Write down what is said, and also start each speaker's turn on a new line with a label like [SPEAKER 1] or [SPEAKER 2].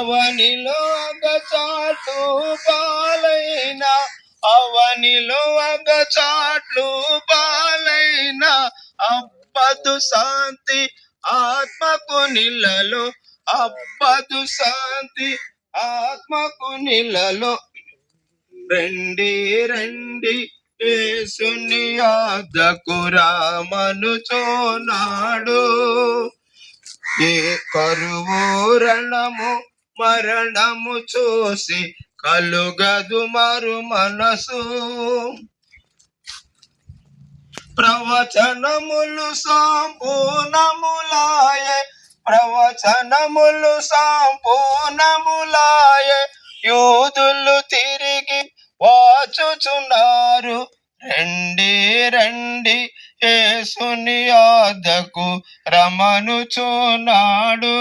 [SPEAKER 1] అవనిలో అగచాట్లు పాలైన, అవనిలో అగచాట్లు పాలైన అబ్బదు శాంతి ఆత్మకు నిలలో, అబ్బదు శాంతి ఆత్మకు నిలలో. రండి రండి యేసుని యొద్దకు రామనుచున్నాడు. ఏ కరువు రణము మరణము చూసి కలుగదు మరు మనసు. ప్రవచనములు సంపూర్ణములాయే, ప్రవచనములు సంపూర్ణములాయే, యూదులు తిరిగి వాచుచున్నారు. రండి రండి యేసుని యొద్దకు రమనుచున్నాడు.